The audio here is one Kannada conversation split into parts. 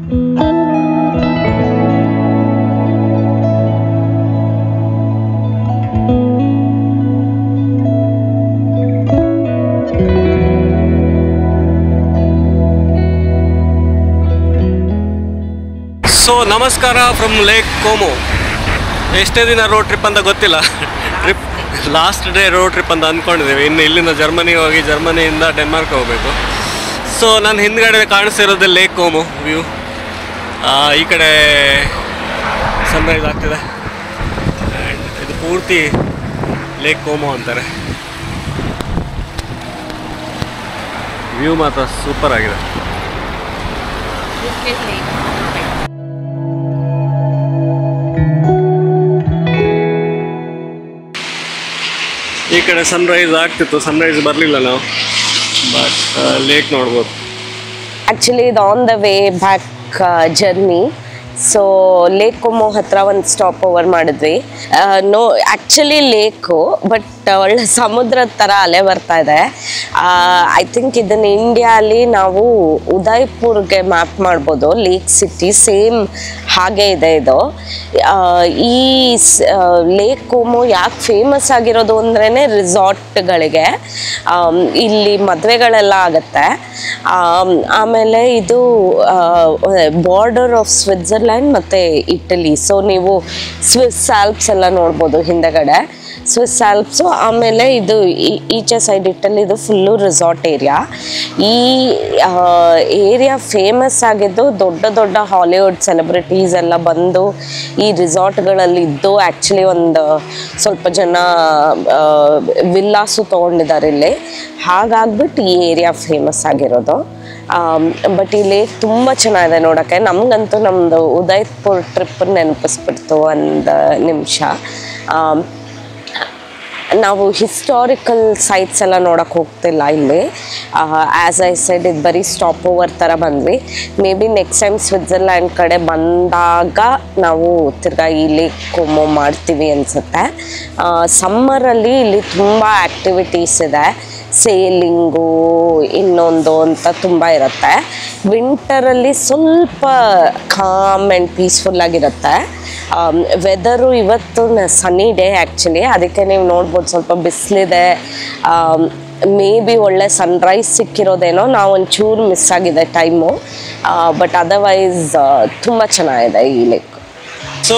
ಸೊ ನಮಸ್ಕಾರ ಫ್ರಮ್ ಲೇಕ್ ಕೋಮೋ. ಎಷ್ಟೇ ದಿನ ರೋಡ್ ಟ್ರಿಪ್ ಅಂತ ಗೊತ್ತಿಲ್ಲ, trip last day road trip ಅಂತ ಅಂದ್ಕೊಂಡಿದ್ದೀವಿ. ಇನ್ನು ಇಲ್ಲಿಂದ ಜರ್ಮನಿಗೆ ಹೋಗಿ ಜರ್ಮನಿಯಿಂದ ಡೆನ್ಮಾರ್ಕ್ ಹೋಗಬೇಕು. ಸೊ ನಾನು ಹಿಂದ್ಗಡೆ ಕಾಣಿಸ್ತಿರೋದು ಲೇಕ್ ಕೋಮೋ ವ್ಯೂ. ಈ ಕಡೆ ಸನ್ರೈಸ್ ಆಗ್ತಿದೆ ಆ್ಯಂಡ್ ಇದು ಪೂರ್ತಿ ಲೇಕ್ ಕೋಮೋ ಅಂತಾರೆ. ವ್ಯೂ ಮಾತ್ರ ಸೂಪರ್ ಆಗಿದೆ. ಈ ಕಡೆ ಸನ್ರೈಸ್ ಆಗ್ತಿತ್ತು, ಸನ್ರೈಸ್ ಬರಲಿಲ್ಲ ನಾವು, ಬಟ್ ಲೇಕ್ ನೋಡ್ಬೋದು. ಆ್ಯಕ್ಚುಲಿ ಇದು on the way back journey. So lake Como ಹತ್ರ ಒಂದು ಸ್ಟಾಪ್ ಓವರ್ ಮಾಡಿದ್ವಿ. ನೋ ಆ್ಯಕ್ಚುಲಿ ಲೇಕು, ಬಟ್ ಒಳ್ಳೆ ಸಮುದ್ರದ ಥರ ಅಲೆ ಬರ್ತಾ ಇದೆ. ಐ ಥಿಂಕ್ ಇದನ್ನು ಇಂಡಿಯಾಲಿ ನಾವು ಉದಯ್ಪುರ್ಗೆ ಮ್ಯಾಪ್ ಮಾಡ್ಬೋದು. ಲೇಕ್ ಸಿಟಿ ಸೇಮ್ ಹಾಗೆ ಇದೆ ಇದು. ಈ ಲೇಕ್ ಕೋಮೋ ಯಾಕೆ ಫೇಮಸ್ ಆಗಿರೋದು ಅಂದ್ರೇ ರಿಸಾರ್ಟ್ಗಳಿಗೆ. ಇಲ್ಲಿ ಮದುವೆಗಳೆಲ್ಲ ಆಗುತ್ತೆ. ಆಮೇಲೆ ಇದು ಬಾರ್ಡರ್ ಆಫ್ ಸ್ವಿಟ್ಜರ್ಲ್ಯಾಂಡ್ ಮತ್ತು ಇಟಲಿ. ಸೊ ನೀವು ಸ್ವಿಸ್ ಆಲ್ಪ್ಸ್ ಎಲ್ಲ ನೋಡ್ಬೋದು ಹಿಂದೆಗಡೆ, ಸ್ವಿಸ್ ಆಲ್ಪ್ಸು. ಆಮೇಲೆ ಇದು ಈಚೆ ಸೈಡ್ ಇಟ್ಟಲ್ಲಿ ಇದು ಫುಲ್ಲು ರೆಸಾರ್ಟ್ ಏರಿಯಾ. ಈ ಏರಿಯಾ ಫೇಮಸ್ ಆಗಿದ್ದು ದೊಡ್ಡ ದೊಡ್ಡ ಹಾಲಿವುಡ್ ಸೆಲೆಬ್ರಿಟೀಸ್ ಎಲ್ಲ ಬಂದು ಈ ರಿಸಾರ್ಟ್ಗಳಲ್ಲಿ ಇದ್ದು ಆ್ಯಕ್ಚುಲಿ ಒಂದು ಸ್ವಲ್ಪ ಜನ ವಿಲ್ಲಾಸು ತೊಗೊಂಡಿದ್ದಾರೆ ಇಲ್ಲಿ. ಹಾಗಾಗ್ಬಿಟ್ಟು ಈ ಏರಿಯಾ ಫೇಮಸ್ ಆಗಿರೋದು. ಬಟ್ ಈ ಲೇಕ್ ತುಂಬ ಚೆನ್ನಾಗಿದೆ ನೋಡೋಕ್ಕೆ. ನಮಗಂತೂ ನಮ್ಮದು ಉದಯ್ಪುರ್ ಟ್ರಿಪ್ ನೆನಪಿಸ್ಬಿಡ್ತು ಒಂದು ನಿಮಿಷ. ನಾವು ಹಿಸ್ಟಾರಿಕಲ್ ಸೈಟ್ಸ್ ಎಲ್ಲ ನೋಡೋಕೆ ಹೋಗ್ತಿಲ್ಲ ಇಲ್ಲಿ. ಆ್ಯಸ್ ಐ ಸೈಡ್ ಇದು ಬರೀ ಸ್ಟಾಪ್ ಓವರ್ ಥರ ಬಂದ್ವಿ. May be next time Switzerland ಕಡೆ ಬಂದಾಗ ನಾವು ತಿರ್ಗಾ ಈ ಲೇಕ್ ಕೋಮೋ ಮಾಡ್ತೀವಿ ಅನಿಸುತ್ತೆ. ಸಮ್ಮರಲ್ಲಿ ಇಲ್ಲಿ ತುಂಬ ಆ್ಯಕ್ಟಿವಿಟೀಸ್ ಇದೆ, ಸೇಲಿಂಗು ಇನ್ನೊಂದು ಅಂತ ತುಂಬ ಇರುತ್ತೆ. ವಿಂಟರಲ್ಲಿ ಸ್ವಲ್ಪ ಕಾಮ್ ಆ್ಯಂಡ್ ಪೀಸ್ಫುಲ್ಲಾಗಿರುತ್ತೆ. ವೆದರು ಇವತ್ತು ಸನ್ನಿ ಡೇ ಆ್ಯಕ್ಚುಲಿ, ಅದಕ್ಕೆ ನೀವು ನೋಡ್ಬೋದು ಸ್ವಲ್ಪ ಬಿಸಿಲಿದೆ. ಮೇ ಬಿ ಒಳ್ಳೆ ಸನ್ರೈಸ್ ಸಿಕ್ಕಿರೋದೇನೋ, ನಾವು ಒಂಚೂರು ಮಿಸ್ ಆಗಿದೆ ಟೈಮು. ಬಟ್ ಅದರ್ವೈಸ್ ತುಂಬ ಚೆನ್ನಾಗಿದೆ ಈ ಲೇಕ್. ಸೊ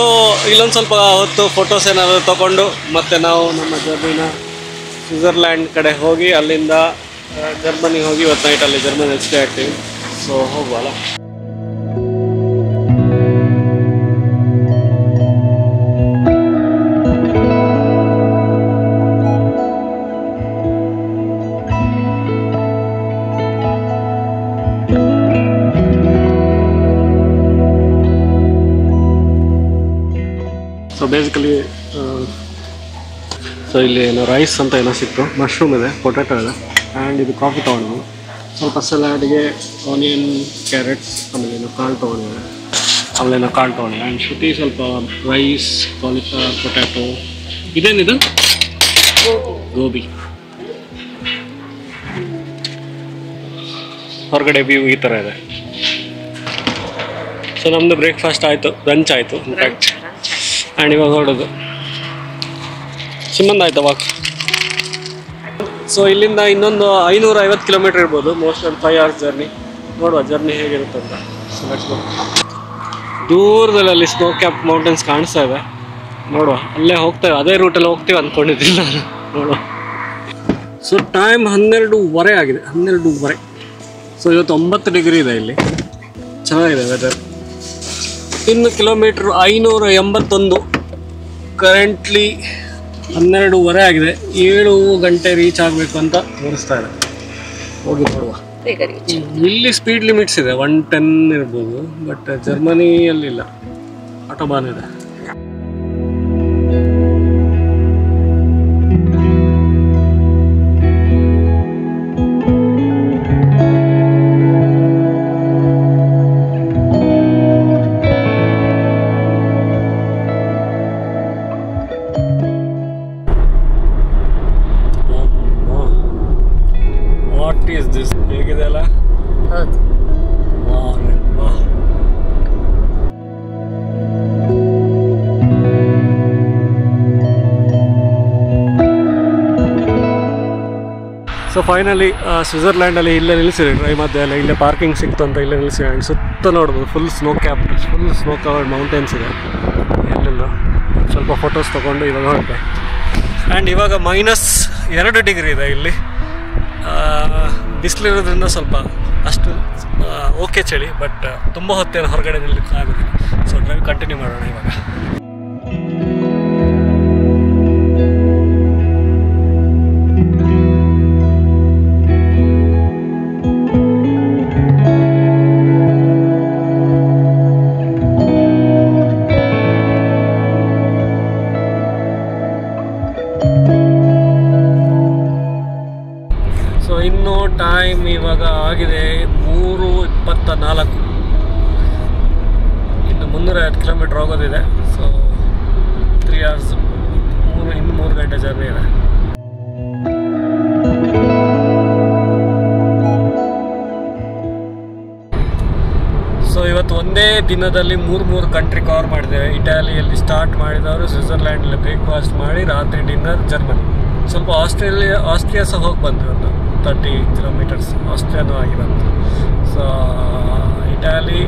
ಇಲ್ಲೊಂದು ಸ್ವಲ್ಪ ಹೊತ್ತು ಫೋಟೋಸ್ ಏನಾದರೂ ತೊಗೊಂಡು ಮತ್ತೆ ನಾವು ನಮ್ಮ ಜರ್ನಿನ ಸ್ವಿಟ್ಜರ್ಲ್ಯಾಂಡ್ ಕಡೆ ಹೋಗಿ ಅಲ್ಲಿಂದ ಜರ್ಮನಿಗೆ ಹೋಗಿ ಇವತ್ತು ನೈಟಲ್ಲಿ ಜರ್ಮನಿಯಲ್ಲಿ ಸ್ಟೇ ಆಗ್ತೀವಿ. ಸೊ ಹೋಗುವಲ್ಲ. ಸೊ ಬೇಸಿಕಲಿ ಸೊ ಇಲ್ಲಿ ಏನೋ ರೈಸ್ ಅಂತ ಏನೋ ಸಿಕ್ತು, ಮಶ್ರೂಮ್ ಇದೆ, ಪೊಟ್ಯಾಟೊ ಇದೆ, ಆ್ಯಂಡ್ ಇದು ಕಾಫಿ ತೊಗೊಂಡು ಸ್ವಲ್ಪ ಸಲಾಡ್ಗೆ ಆನಿಯನ್, ಕ್ಯಾರೆಟ್ಸ್, ಆಮೇಲೆ ಏನೋ ಕಾಳು ತೊಗೊಂಡಿದೆ, ಆಮೇಲೆ ಕಾಳು ತೊಗೊಂಡಿದೆ. ಆ್ಯಂಡ್ ಶ್ರುತಿ ಸ್ವಲ್ಪ ರೈಸ್, ಕಾಲಿಫ್ಲವರ್, ಪೊಟ್ಯಾಟೊ. ಇದೇನಿದು? ಗೋಬಿ. ಹೊರಗಡೆ ವ್ಯೂ ಈ ಥರ ಇದೆ. ಸೊ ನಮ್ಮದು ಬ್ರೇಕ್ಫಾಸ್ಟ್ ಆಯಿತು, ಲಂಚ್ ಆಯಿತು ಇನ್ಫ್ಯಾಕ್ಟ್. ಆ್ಯಂಡ್ ಇವಾಗ ಹೊರಡೋದು. ಸಿಮ್ಮಂದ ಆಯ್ತು ವಾಕ್. ಸೊ ಇಲ್ಲಿಂದ ಇನ್ನೊಂದು 550 ಕಿಲೋಮೀಟರ್ ಇರ್ಬೋದು, ಮೋಸ್ಟ್ ಒಂದು 5 hours ಜರ್ನಿ. ನೋಡುವ ಜರ್ನಿ ಹೇಗಿರುತ್ತೆ ಅಂತ. So let's go. ದೂರದಲ್ಲಿ ಅಲ್ಲಿ ಸ್ನೋ ಕ್ಯಾಪ್ ಮೌಂಟೇನ್ಸ್ ಕಾಣಿಸ್ತಾ ಇದೆ, ನೋಡುವ. ಅಲ್ಲೇ ಹೋಗ್ತೇವೆ, ಅದೇ ರೂಟಲ್ಲಿ ಹೋಗ್ತೀವಿ ಅಂದ್ಕೊಂಡಿದ್ದಿಲ್ಲ ನಾನು. ನೋಡುವ. ಸೊ ಟೈಮ್ 12:30 ಆಗಿದೆ, 12:30. ಸೊ ಇವತ್ತು 9 ಡಿಗ್ರಿ ಇದೆ ಇಲ್ಲಿ, ಚೆನ್ನಾಗಿದೆ ವೆದರ್. ಇನ್ನು ಕಿಲೋಮೀಟ್ರ್ 581. ಕರೆಂಟ್ಲಿ 12:30 ಆಗಿದೆ. 7 ಗಂಟೆ ರೀಚ್ ಆಗಬೇಕು ಅಂತ ತೋರಿಸ್ತಾ ಇದೆ. ಹೋಗಿ ನೋಡುವ. ಇಲ್ಲಿ ಸ್ಪೀಡ್ ಲಿಮಿಟ್ಸ್ ಇದೆ, 110 ಇರ್ಬೋದು, ಬಟ್ ಜರ್ಮನಿಯಲ್ಲಿಲ್ಲ, ಆಟೋಬಾನ್ ಇದೆ. ಹೇಗಿದೆ ಅಲ್ಲ? ಸೊ ಫೈನಲಿ ಸ್ವಿಟ್ಜರ್ಲ್ಯಾಂಡಲ್ಲಿ ಇಲ್ಲೇ ನಿಲ್ಲಿಸಿದೆ ಡ್ರೈ ಮಧ್ಯೆ ಎಲ್ಲ ಇಲ್ಲೇ ಪಾರ್ಕಿಂಗ್ ಸಿಕ್ತು ಅಂತ ಇಲ್ಲೇ ನಿಲ್ಲಿಸಿದೆ. ಆ್ಯಂಡ್ ಸುತ್ತ ನೋಡ್ಬೋದು ಫುಲ್ ಸ್ನೋ ಕವರ್ಡ್ ಮೌಂಟೇನ್ಸ್ ಇದೆ ಎಲ್ಲೆಲ್ಲ. ಸ್ವಲ್ಪ ಫೋಟೋಸ್ ತೊಗೊಂಡು ಇವಾಗ ಹೊರಟೆ. ಆ್ಯಂಡ್ ಇವಾಗ -2 ಡಿಗ್ರಿ ಇದೆ ಇಲ್ಲಿ. ಬಿಸಿಲಿರೋದ್ರಿಂದ ಸ್ವಲ್ಪ ಅಷ್ಟು ಓಕೆ ಚಳಿ, ಬಟ್ ತುಂಬ ಹೊತ್ತೇನು ಹೊರಗಡೆ ನಿಲ್ಲಕ್ಕೆ ಆಗೋದಿಲ್ಲ. ಸೊ ಡ್ರೈವ್ ಕಂಟಿನ್ಯೂ ಮಾಡೋಣ ಇವಾಗ. ಸೊ ಇನ್ನೂ ಟೈಮ್ ಇವಾಗ ಆಗಿದೆ 3:24. ಇನ್ನು 350 ಕಿಲೋಮೀಟ್ರ್ ಹೋಗೋದಿದೆ. ಸೊ 3 hours, ಇನ್ನು 3 ಗಂಟೆ ಜರ್ನಿ ಇದೆ. ಸೊ ಇವತ್ತು ಒಂದೇ ದಿನದಲ್ಲಿ 3 ಕಂಟ್ರಿ ಕವರ್ ಮಾಡಿದ್ದೇವೆ. ಇಟಾಲಿಯಲ್ಲಿ ಸ್ಟಾರ್ಟ್ ಮಾಡಿದವರು ಸ್ವಿಟ್ಜರ್ಲ್ಯಾಂಡಲ್ಲಿ ಬ್ರೇಕ್ಫಾಸ್ಟ್ ಮಾಡಿ ರಾತ್ರಿ ಡಿನ್ನರ್ ಜರ್ಮನಿ. ಸ್ವಲ್ಪ ಆಸ್ಟ್ರಿಯಾ ಸಹ ಹೋಗಿ ಬಂದ್ವಿ, ಒಂದು 30 ಕಿಲೋಮೀಟರ್ಸ್ ಆಸ್ಟ್ರಿಯಾನೂ ಆಗಿ ಬಂತು. ಸೊ ಇಟಾಲಿ,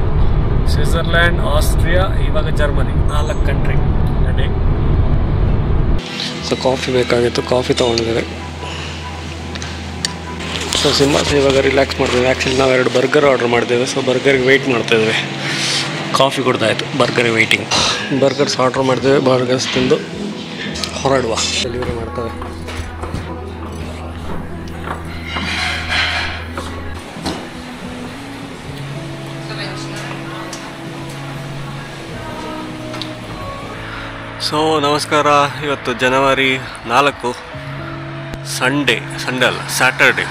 ಸ್ವಿಟ್ಜರ್ಲ್ಯಾಂಡ್, ಆಸ್ಟ್ರಿಯಾ, ಇವಾಗ ಜರ್ಮನಿ, 4 ಕಂಟ್ರಿ ನಡೆ. ಸೊ ಕಾಫಿ ಬೇಕಾಗಿತ್ತು, ಕಾಫಿ ತೊಗೊಂಡಿದ್ದೇವೆ. ಸೊ ಸಿಂಹಾಸ ಇವಾಗ ರಿಲ್ಯಾಕ್ಸ್ ಮಾಡ್ತೇವೆ. ಆ್ಯಕ್ಚುಲಿ ನಾವು 2 ಬರ್ಗರ್ ಆರ್ಡರ್ ಮಾಡಿದ್ದೇವೆ. ಸೊ ಬರ್ಗರ್ಗೆ ವೆಯ್ಟ್ ಮಾಡ್ತಾಯಿದ್ದೇವೆ. ಕಾಫಿ ಕುಡ್ದಾಯಿತು, ಬರ್ಗರ್ ವೆಯ್ಟಿಂಗ್. ಬರ್ಗರ್ಸ್ ಆರ್ಡರ್ ಮಾಡಿದ್ದೇವೆ. ಬರ್ಗರ್ಸ್ ತಿಂದು ಹೊರಡುವ. ಡೆಲಿವರಿ ಮಾಡ್ತೇವೆ. ಸೊ ನಮಸ್ಕಾರ. ಇವತ್ತು ಜನವರಿ 4, ಸಂಡೇ ಅಲ್ಲ, ಸ್ಯಾಟರ್ಡೇ.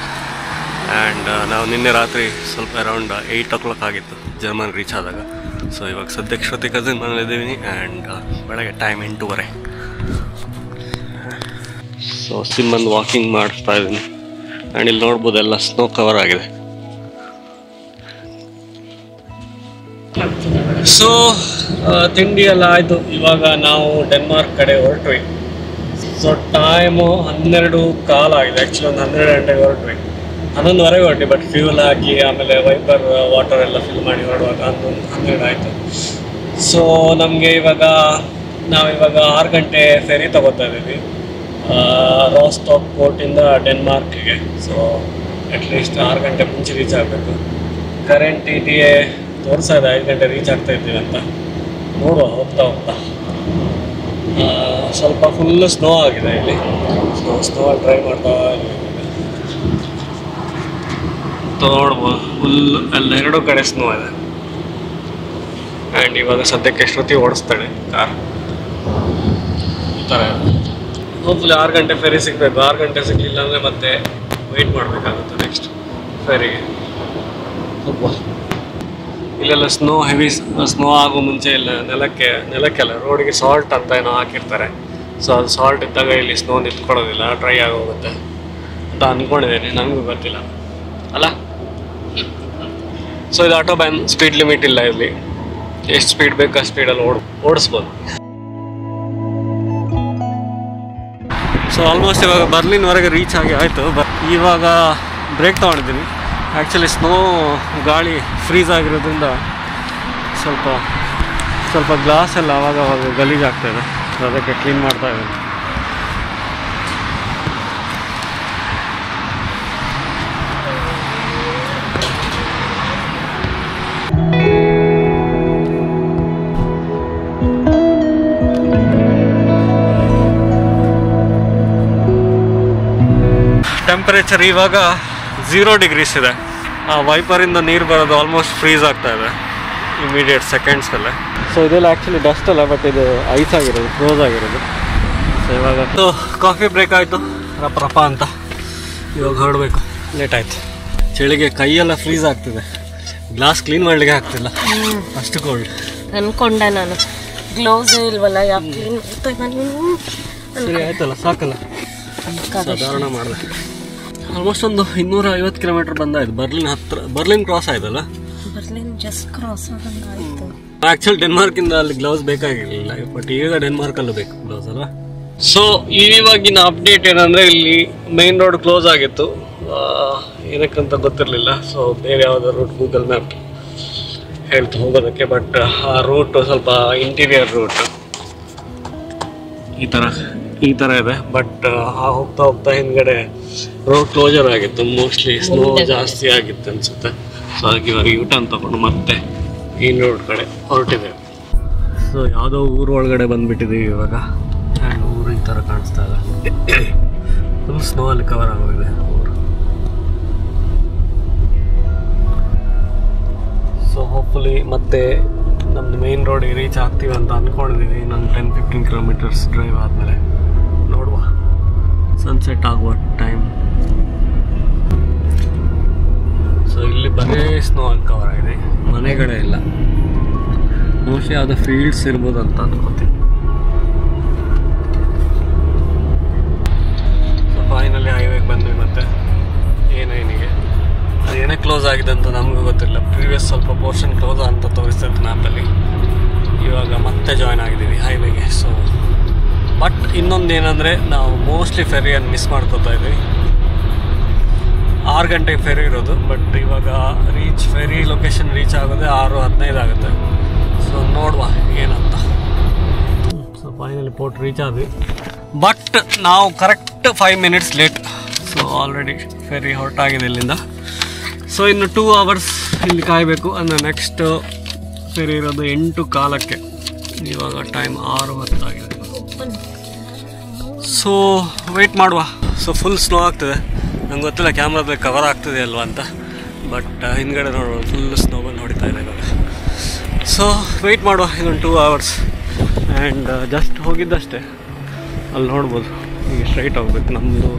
ಆ್ಯಂಡ್ ನಾವು ನಿನ್ನೆ ರಾತ್ರಿ ಸ್ವಲ್ಪ ಅರೌಂಡ್ 8 o'clock ಆಗಿತ್ತು ಜರ್ಮನ್ ರೀಚ್ ಆದಾಗ. ಸೊ ಇವಾಗ ಸದ್ಯಕ್ಕೆ ಶ್ರುತಿ ಕಸಿನ್ ಮನೇಲಿದ್ದೀವಿ. ಆ್ಯಂಡ್ ಬೆಳಗ್ಗೆ ಟೈಮ್ 8:30. ಸೊ ಸಿಮ್ಮನ್ ವಾಕಿಂಗ್ ಮಾಡಿಸ್ತಾ ಇದ್ದೀನಿ. ಆ್ಯಂಡ್ ಇಲ್ಲಿ ನೋಡ್ಬೋದು ಎಲ್ಲ ಸ್ನೋ ಕವರ್ ಆಗಿದೆ. ಸೊ ತಿಂಡಿ ಎಲ್ಲ ಆಯಿತು. ಇವಾಗ ನಾವು ಡೆನ್ಮಾರ್ಕ್ ಕಡೆ ಹೊರಟ್ವಿ. ಸೊ ಟೈಮು 12:15 ಆಗಿದೆ. ಆ್ಯಕ್ಚುಲಿ ಒಂದು 12 ಗಂಟೆಗೆ ಹೊರಟ್ವಿ. 11:15 ಹೊರಟ್ವಿ. ಬಟ್ ಫ್ಯೂಲ್ ಹಾಕಿ ಆಮೇಲೆ ವೈಪರ್ ವಾಟರ್ ಎಲ್ಲ ಫಿಲ್ ಮಾಡಿ ಹೊರಡುವಾಗ 12 ಆಯಿತು. ಸೊ ನಮಗೆ ನಾವಿವಾಗ 6 ಗಂಟೆ ಫೆರಿ ತಗೋತಾ ಇದ್ದೀವಿ ರಾಸ್ಟಾಕ್ ಪೋರ್ಟಿಂದ ಡೆನ್ಮಾರ್ಕ್ಗೆ. ಸೊ ಅಟ್ಲೀಸ್ಟ್ 6 ಗಂಟೆ ಮುಂಚೆ ರೀಚ್ ಆಗಬೇಕು. ಕರೆಂಟ್ ಇದೆಯೇ ತೋರಿಸ್ತಾ ಇದೆ 5 ಗಂಟೆ ರೀಚ್ ಆಗ್ತಾ ಇದ್ದೀವಿ ಅಂತ. ನೋಡುವ ಹೋಗ್ತಾ ಸ್ವಲ್ಪ ಫುಲ್ ಸ್ನೋ ಆಗಿದೆ ಇಲ್ಲಿ. ಸ್ನೋ ಡ್ರೈವ್ ಮಾಡ್ತಾ ನೋಡ್ಬೋದು. ಫುಲ್ ಎಲ್ಲ 2 ಕಡೆ ಸ್ನೋ ಇದೆ. ಆ್ಯಂಡ್ ಇವಾಗ ಸದ್ಯಕ್ಕೆ ಶ್ರುತಿ ಓಡಿಸ್ತಾಳೆ ಕಾರ್. ಈ ಥರ ಹೋಪ್ಫುಲಿ 6 ಗಂಟೆ ಫೆರಿ ಸಿಗಬೇಕು. 6 ಗಂಟೆ ಸಿಗಲಿಲ್ಲ ಅಂದರೆ ಮತ್ತೆ ವೆಯ್ಟ್ ಮಾಡಬೇಕಾಗುತ್ತೆ ನೆಕ್ಸ್ಟ್ ಫೆರಿಗೆ. ಇಲ್ಲೆಲ್ಲ ಹೆವಿ ಸ್ನೋ ಆಗೋ ಮುಂಚೆ ಇಲ್ಲ ನೆಲಕ್ಕೆಲ್ಲ ರೋಡಿಗೆ ಸಾಲ್ಟ್ ಅಂತ ಏನೋ ಹಾಕಿರ್ತಾರೆ. ಸೊ ಅದು ಸಾಲ್ಟ್ ಇದ್ದಾಗ ಇಲ್ಲಿ ಸ್ನೋ ನಿಂತ್ಕೊಳ್ಳೋದಿಲ್ಲ, ಡ್ರೈ ಆಗೋಗುತ್ತೆ ಅಂತ ಅಂದ್ಕೊಂಡಿದ್ದೀನಿ. ನನಗೂ ಗೊತ್ತಿಲ್ಲ ಅಲ್ಲ. ಸೊ ಇದು ಆಟೋ ಬ್ಯಾನ್, ಸ್ಪೀಡ್ ಲಿಮಿಟ್ ಇಲ್ಲ ಇಲ್ಲಿ. ಎಷ್ಟು ಸ್ಪೀಡ್ ಬೇಕು ಆ ಸ್ಪೀಡಲ್ಲಿ ಓಡಿಸ್ಬೋದು. ಸೊ ಆಲ್ಮೋಸ್ಟ್ ಇವಾಗ ಬರ್ಲಿನ್ವರೆಗೆ ರೀಚ್ ಆಗಿ ಆಯಿತು. ಇವಾಗ ಬ್ರೇಕ್ ತೊಗೊಂಡಿದ್ದೀನಿ. ಆ್ಯಕ್ಚುಲಿ ಸ್ನೋ ಗಾಳಿ ಫ್ರೀಸ್ ಆಗಿರೋದ್ರಿಂದ ಸ್ವಲ್ಪ ಗ್ಲಾಸ್ ಎಲ್ಲ ಆವಾಗ ಗಲೀಜಾಗ್ತಾಯಿದೆ. ಸೊ ಅದಕ್ಕೆ ಕ್ಲೀನ್ ಮಾಡ್ತಾ ಇದ್ದೀನಿ. ಟೆಂಪರೇಚರ್ ಇವಾಗ 0 degrees ಇದೆ. ಆ ವೈಪರಿಂದ ನೀರು ಬರೋದು ಆಲ್ಮೋಸ್ಟ್ ಫ್ರೀಸ್ ಆಗ್ತಾ ಇದೆ ಇಮಿಡಿಯೇಟ್ ಸೆಕೆಂಡ್ಸಲ್ಲೇ. ಸೊ ಇದೆಲ್ಲ ಆ್ಯಕ್ಚುಲಿ ಡಸ್ಟ್ ಅಲ್ಲ, ಬಟ್ ಇದು ಐಸ್ ಆಗಿರೋದು, ಫ್ರೋಸ್ ಆಗಿರೋದು. ಸೊ ಇವಾಗ ಕಾಫಿ ಬ್ರೇಕ್ ಆಯಿತು ರಪ್ಪ ಅಂತ. ಇವಾಗ ಹೊರಡಬೇಕು. ಲೇಟ್ ಆಯಿತು. ಚಳಿಗೆ ಕೈಯೆಲ್ಲ ಫ್ರೀಸ್ ಆಗ್ತಿದೆ. ಗ್ಲಾಸ್ ಕ್ಲೀನ್ ಮಾಡಲಿಕ್ಕೆ ಆಗ್ತಿಲ್ಲ, ಅಷ್ಟು ಕೋಲ್ಡ್. ಅನ್ಕೊಂಡೆ ನಾನು ಗ್ಲೌಸ್ ಇಲ್ವಲ್ಲ, ಯಾಕೆ ಕ್ಲೀನ್ ಮಾಡ್ತಾ ನೀನು? ಸರಿ ಆಯ್ತಲ್ಲ, ಸಾಕಲ್ಲ, ಸಾಧಾರಣ ಮಾಡಿದೆ. ಆಲ್ಮೋಸ್ಟ್ ಒಂದು 250 ಕಿಲೋಮೀಟರ್ ಬಂದಾಯ್ತು. ಬರ್ಲಿನ್ ಕ್ರಾಸ್ ಆಯ್ತಲ್ಲ. ಬರ್ಲಿನ್ ಜಸ್ಟ್ ಕ್ರಾಸ್ ಆದಂಗಾಯ್ತು. ಆಕ್ಚುಲಿ ಡೆನ್ಮಾರ್ಕಿಂದ ಅಲ್ಲಿ ಗ್ಲೌಸ್ ಬೇಕಾಗಿರಲಿಲ್ಲ, ಬಟ್ ಈಗ ಡೆನ್ಮಾರ್ಕಲ್ಲೂ ಬೇಕು ಗ್ಲೌಸ್ ಅಲ್ವಾ. ಸೊ ಇವಾಗಿನ ಅಪ್ಡೇಟ್ ಏನಂದರೆ ಇಲ್ಲಿ ಮೇನ್ ರೋಡ್ ಕ್ಲೋಸ್ ಆಗಿತ್ತು ಏನಕ್ಕಂತ ಗೊತ್ತಿರಲಿಲ್ಲ. ಸೊ ಬೇರೆ ಯಾವುದೋ ರೂಟ್ ಗೂಗಲ್ ಮ್ಯಾಪ್ ಹೇಳ್ತು ಹೋಗೋದಕ್ಕೆ. ಬಟ್ ಆ ರೂಟ್ ಸ್ವಲ್ಪ ಇಂಟೀರಿಯರ್ ರೂಟ್ ಈ ಥರ ಇದೆ. ಬಟ್ ಹೋಗ್ತಾ ಹೋಗ್ತಾ ಹಿಂದ್ಗಡೆ ರೋಡ್ ಕ್ಲೋಸರ್ ಆಗಿತ್ತು, ಮೋಸ್ಟ್ಲಿ ಸ್ನೋ ಜಾಸ್ತಿ ಆಗಿತ್ತು ಅನಿಸುತ್ತೆ. ಸೊ ಅದಕ್ಕೆ ಇವಾಗ ಯೂಟರ್ನ್ ತಗೊಂಡು ಮತ್ತೆ ಈ ರೋಡ್ ಕಡೆ ಹೊರಟಿದೆ. ಸೊ ಯಾವುದೋ ಊರು ಒಳಗಡೆ ಬಂದುಬಿಟ್ಟಿದ್ದೀವಿ ಇವಾಗ. ಆ್ಯಂಡ್ ಊರು ಈ ಥರ ಕಾಣಿಸ್ತಾ ಇದೆ, ಫುಲ್ ಸ್ನೋ ಅಲ್ಲಿ ಕವರ್ ಆಗೋಗಿದೆ ಊರು. ಸೊ ಹೋಪ್ಫುಲಿ ಮತ್ತೆ ನಮ್ಮದು ಮೇನ್ ರೋಡಿಗೆ ರೀಚ್ ಆಗ್ತೀವಿ ಅಂತ ಅಂದ್ಕೊಂಡಿದ್ದೀವಿ. ಇನ್ನೊಂದು 10-15 ಕಿಲೋಮೀಟರ್ಸ್ ಡ್ರೈವ್ ಆದಮೇಲೆ ನೋಡುವ. ಸನ್ಸೆಟ್ ಆಗುವ ಟೈಮ್. ಸೊ ಇಲ್ಲಿ ಬರೀ ಸ್ನೋ ಅಲ್ಲಿ ಕವರ್ ಆಗಿದೆ, ಮನೆಗಳೇ ಇಲ್ಲ. ಮೋಸ್ಟ್ಲಿ ಯಾವುದೋ ಫೀಲ್ಡ್ಸ್ ಇರ್ಬೋದು ಅಂತ ಅನ್ಕೋತೀನಿ. ಸೊ ಫೈನಲಿ ಹೈವೇಗೆ ಬಂದ್ವಿ ಮತ್ತೆ ಏನೇನಿಗೆ. ಅದೇನೇ ಕ್ಲೋಸ್ ಆಗಿದೆ ಅಂತ ನಮಗೂ ಗೊತ್ತಿಲ್ಲ. ಪ್ರೀವಿಯಸ್ ಸ್ವಲ್ಪ ಪೋರ್ಷನ್ ಕ್ಲೋಸ್ ಅಂತ ತೋರಿಸ್ತಿತ್ತು ಮ್ಯಾಪಲ್ಲಿ. ಇವಾಗ ಮತ್ತೆ ಜಾಯ್ನ್ ಆಗಿದ್ದೀವಿ ಹೈವೇಗೆ. ಸೊ ಬಟ್ ಇನ್ನೊಂದು ಏನಂದರೆ ನಾವು ಮೋಸ್ಟ್ಲಿ ಫೆರಿಯನ್ನು ಮಿಸ್ ಮಾಡ್ಕೋತಾ ಇದ್ದೀವಿ. 6 ಗಂಟೆಗೆ ಫೆರಿ ಇರೋದು, ಬಟ್ ಇವಾಗ ಫೆರಿ ಲೊಕೇಶನ್ ರೀಚ್ ಆಗೋದೇ 6:15 ಆಗುತ್ತೆ. ಸೊ ನೋಡುವ ಏನಂತ. ಸೊ ಫೈನಲಿ ಪೋರ್ಟ್ ರೀಚ್ ಆದ್ವಿ, ಬಟ್ ನಾವು correct 5 minutes late. So already ferry ಹೊರಟಾಗಿದೆ ಇಲ್ಲಿಂದ. ಸೊ ಇನ್ನು 2 ಅವರ್ಸ್ ಇಲ್ಲಿ ಕಾಯಬೇಕು. ಅಂದರೆ ನೆಕ್ಸ್ಟ್ ಫೆರಿ ಇರೋದು 8:15ಕ್ಕೆ. ಇವಾಗ ಟೈಮ್ 6:10 ಆಗಿದೆ. ಸೊ ವೆಯ್ಟ್ ಮಾಡುವ. ಸೊ ಫುಲ್ ಸ್ನೋ ಆಗ್ತದೆ. ನಂಗೆ ಗೊತ್ತಿಲ್ಲ ಕ್ಯಾಮ್ರಾದಲ್ಲಿ ಕವರ್ ಆಗ್ತದೆ ಅಲ್ವಾ ಅಂತ, ಬಟ್ ಹಿಂದ್ಗಡೆ ನೋಡುವ ಫುಲ್ ಸ್ನೋ ಬಂದು ಹೊಡಿತಾ ಇದೆ ಇವಾಗ. ಸೊ ವೆಯ್ಟ್ ಮಾಡುವ ಇನ್ನೊಂದು 2 ಅವರ್ಸ್. ಆ್ಯಂಡ್ ಜಸ್ಟ್ ಹೋಗಿದ್ದಷ್ಟೇ, ಅಲ್ಲಿ ನೋಡ್ಬೋದು. ಈಗ ಸ್ಟ್ರೈಟ್ ಹೋಗ್ಬೇಕು. ನಮ್ಮದು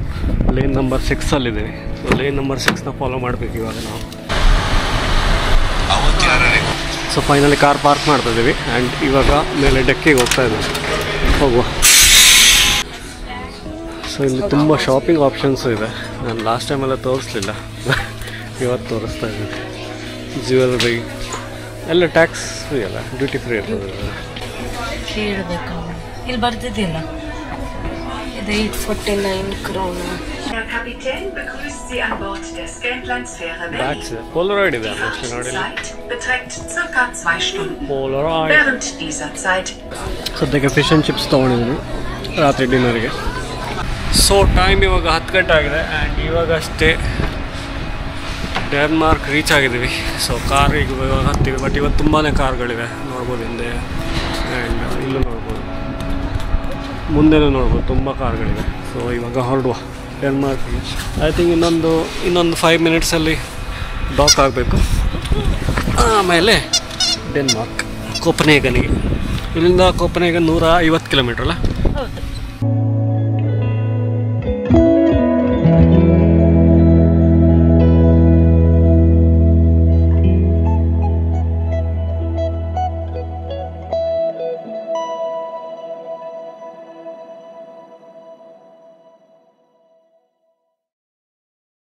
ಲೇನ್ ನಂಬರ್ 6ಅಲ್ಲಿದ್ದೀವಿ. ಸೊ ಲೇನ್ ನಂಬರ್ 6ನ ಫಾಲೋ ಮಾಡಬೇಕು ಇವಾಗ ನಾವು. ಸೊ ಫೈನಲಿ ಕಾರ್ ಪಾರ್ಕ್ ಮಾಡ್ತಾ ಇದ್ದೀವಿ. ಆ್ಯಂಡ್ ಇವಾಗ ಮೇಲೆ ಡೆಕ್ಕಿಗೆ ಹೋಗ್ತಾ ಇದ್ದೀವಿ. ಹೋಗುವ. ಸೊ ಇಲ್ಲಿ ತುಂಬ ಶಾಪಿಂಗ್ ಆಪ್ಷನ್ಸು ಇದೆ. ನಾನು ಲಾಸ್ಟ್ ಟೈಮೆಲ್ಲ ತೋರಿಸ್ಲಿಲ್ಲ, ಇವತ್ತು ತೋರಿಸ್ತಾ ಇದ್ದೀನಿ. ಜ್ಯುವೆಲ್ರಿ ಎಲ್ಲ ಟ್ಯಾಕ್ಸ್ ಫ್ರೀ ಅಲ್ಲ, ಡ್ಯೂಟಿ ಫ್ರೀ ಇರ್ತದೆ. ಇಲ್ಲಿ ಬರ್ತಿದ್ದಿಲ್ಲ, ಇದು 849 ಕ್ರೋನು. Der Kapitän begrüßt Sie an Bord der Scantlandsfähre bags Berlin. ಇದೆ. ಪೋಲರಾಯ್ಡ್ ಇದೆ ಮೋಸ್ಟ್ಲಿ Die ನೋಡಿ. Zeit beträgt ca. 2 Stunden. ಪೋಲರಾಯ್ಡ್. Während dieser Zeit ಸದ್ಯಕ್ಕೆ ಫಿಶ್ ಆ್ಯಂಡ್ ಚಿಪ್ಸ್ ತೊಗೊಂಡಿದ್ದೀನಿ ರಾತ್ರಿ ಡಿನ್ನರ್ಗೆ. ಸೊ ಟೈಮ್ ಇವಾಗ 10 ಗಂಟೆ ಆಗಿದೆ. ಆ್ಯಂಡ್ ಇವಾಗಷ್ಟೇ ಡೆನ್ಮಾರ್ಕ್ ರೀಚ್ ಆಗಿದ್ದೀವಿ. ಸೊ ಕಾರಿಗೆ ಇವಾಗ ಹತ್ತೀವಿ. ಬಟ್ ಇವತ್ತು ತುಂಬಾ ಕಾರ್ಗಳಿವೆ, ನೋಡ್ಬೋದು ಹಿಂದೆ. ಆ್ಯಂಡ್ ಇಲ್ಲೂ ನೋಡ್ಬೋದು, ಮುಂದೆನೂ ನೋಡ್ಬೋದು, ತುಂಬ ಕಾರ್ಗಳಿವೆ. ಸೊ ಇವಾಗ ಹೊರಡುವ ಡೆನ್ಮಾರ್ಕ್ ರೀಚ್. ಐ ಥಿಂಕ್ ಇನ್ನೊಂದು 5 ಮಿನಿಟ್ಸಲ್ಲಿ ಡಾಕ್ ಆಗಬೇಕು. ಆಮೇಲೆ ಡೆನ್ಮಾರ್ಕ್ ಕೋಪನ್ಹೇಗನ್ಗೆ. ಇಲ್ಲಿಂದ ಕೋಪನ್ಹೇಗನ್ 150 ಕಿಲೋಮೀಟ್ರ್ ಅಲ್ಲ.